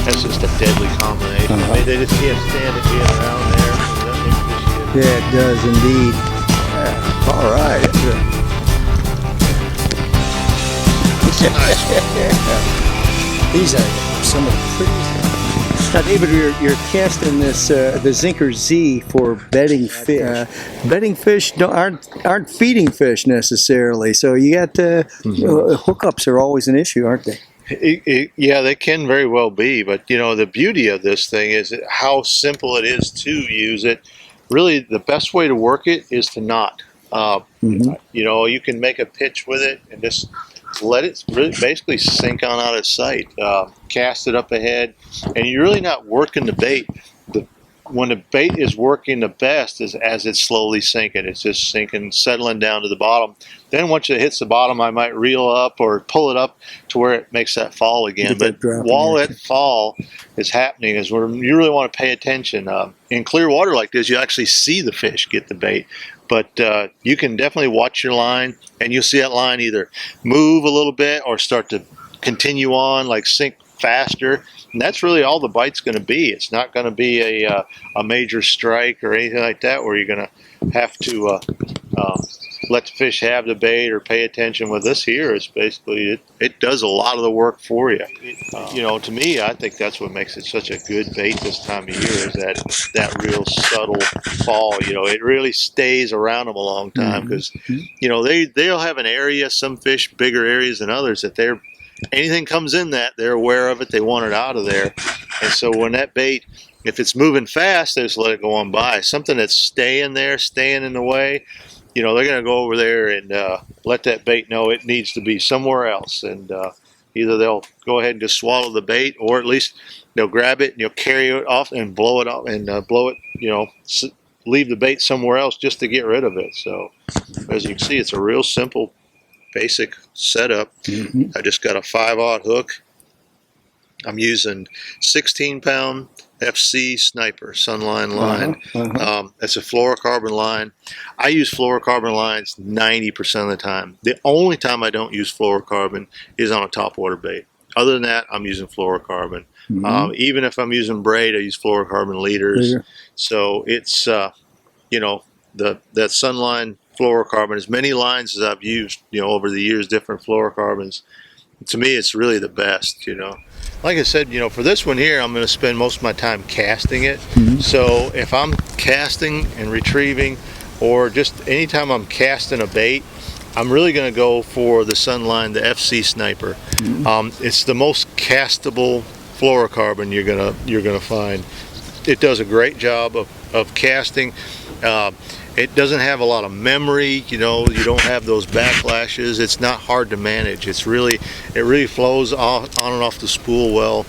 That's just a deadly combination. I mean, they just can't stand it being around there. Yeah, it does indeed. Yeah. All right. These are some of the prettiest. Now, David, you're casting this the ZinkerZ for bedding fish. Bedding fish aren't feeding fish necessarily, so you got hookups are always an issue, aren't they? Yeah, they can very well be, but you know, the beauty of this thing is how simple it is to use it. Really, the best way to work it is to knot. You know, you can make a pitch with it and just let it really basically sink on out of sight. Cast it up ahead, and you're really not working the bait. When the bait is working the best is as it's slowly sinking. It's just sinking, settling down to the bottom. Then once it hits the bottom, I might reel up or pull it up to where it makes that fall again. But while that fall is happening is where you really want to pay attention. In clear water like this, you actually see the fish get the bait. But you can definitely watch your line, and you'll see that line either move a little bit or start to continue on, like sink faster. And that's really all the bite's going to be. It's not going to be a major strike or anything like that where you're going to have to let the fish have the bait or pay attention. With this here, it's basically it does a lot of the work for you. You know, to me, I think that's what makes it such a good bait this time of year is that real subtle fall. You know, it really stays around them a long time because you know they'll have an area. Some fish bigger areas than others that anything comes in that they're aware of it. They want it out of there, and so when that bait, if it's moving fast, they just let it go on by. Something that's staying there, staying in the way, you know, they're going to go over there and let that bait know it needs to be somewhere else. And either they'll go ahead and just swallow the bait, or at least they'll grab it and you'll carry it off and blow it off and blow it, you know, leave the bait somewhere else just to get rid of it. So as you can see, it's a real simple, basic setup. I just got a 5/0 hook. I'm using 16-pound FC Sniper Sunline line. That's a fluorocarbon line. I use fluorocarbon lines 90% of the time. The only time I don't use fluorocarbon is on a topwater bait. Other than that, I'm using fluorocarbon. Even if I'm using braid, I use fluorocarbon leaders. So it's you know, that Sunline fluorocarbon, as many lines as I've used, you know, over the years, different fluorocarbons. To me, it's really the best, you know. Like I said, you know, for this one here, I'm going to spend most of my time casting it. So if I'm casting and retrieving, or just anytime I'm casting a bait, I'm really going to go for the Sunline, the FC Sniper. It's the most castable fluorocarbon you're gonna find. It does a great job of casting. It doesn't have a lot of memory, you know, you don't have those backlashes. It's not hard to manage. It really flows on and off the spool well,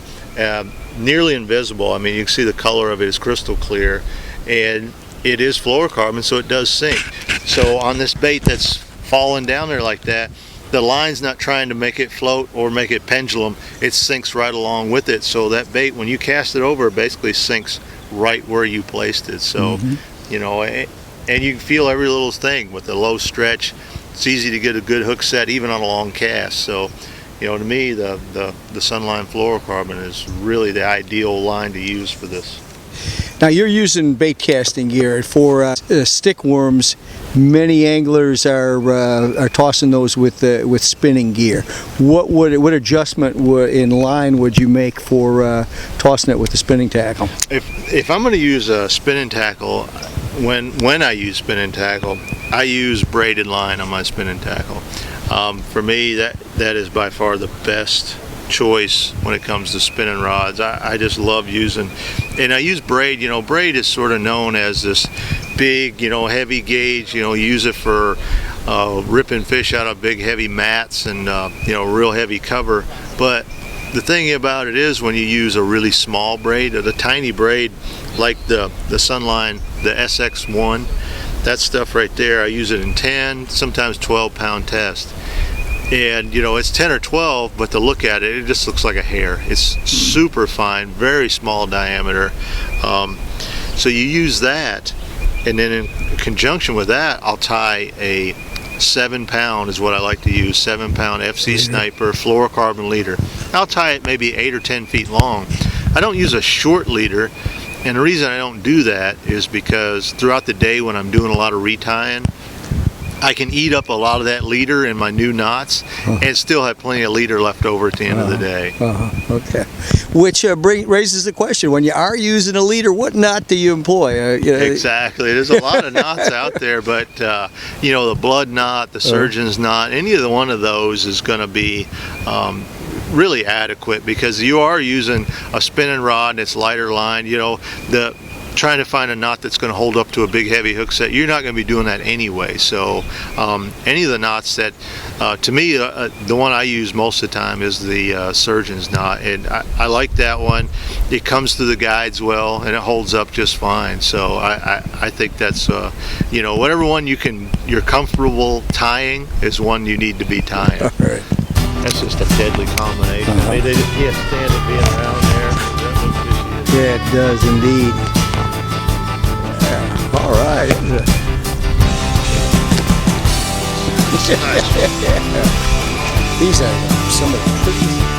nearly invisible. I mean, you can see the color of it is crystal clear, and it is fluorocarbon, so it does sink. So on this bait that's falling down there like that, the line's not trying to make it float or make it pendulum. It sinks right along with it. So that bait, when you cast it over, it basically sinks right where you placed it. So, you know, and you can feel every little thing with the low stretch. It's easy to get a good hook set even on a long cast. So, you know, to me, the Sunline fluorocarbon is really the ideal line to use for this. Now you're using bait casting gear for stick worms. Many anglers are tossing those with spinning gear. What adjustment in line would you make for tossing it with the spinning tackle? If I'm going to use a spinning tackle, when I use spinning tackle, I use braided line on my spinning tackle. For me, that is by far the best choice when it comes to spinning rods. I just love using, and I use braid. You know, braid is sort of known as this big, you know, heavy gauge. You know, use it for ripping fish out of big heavy mats and you know, real heavy cover. But the thing about it is, when you use a really small braid, or the tiny braid like the Sunline, the SX1, that stuff right there, I use it in 10, sometimes 12-pound test. And you know, it's 10 or 12, but to look at it, it just looks like a hair. It's super fine, very small diameter. So you use that, and then in conjunction with that, I'll tie a 7-pound is what I like to use, 7-pound FC Sniper fluorocarbon leader. I'll tie it maybe 8 or 10 feet long, I don't use a short leader, and the reason I don't do that is because throughout the day when I'm doing a lot of retying, I can eat up a lot of that leader in my new knots and still have plenty of leader left over at the end of the day. Okay. Which raises the question, when you are using a leader, what knot do you employ? Exactly. There's a lot of knots out there, but you know, the blood knot, the surgeon's knot, any of the one of those is going to be really adequate, because you are using a spinning rod and it's lighter line. You know, trying to find a knot that's going to hold up to a big heavy hook set, you're not going to be doing that anyway. So any of the knots that to me the one I use most of the time is the surgeon's knot, and I like that one. It comes through the guides well and it holds up just fine. So I think that's you know, whatever one you're comfortable tying is one you need to be tying. All right. That's just a deadly combination. I mean, they just can't stand it being around there. That looks fishy. Yeah, it does indeed. All right. These are some of the prettiest.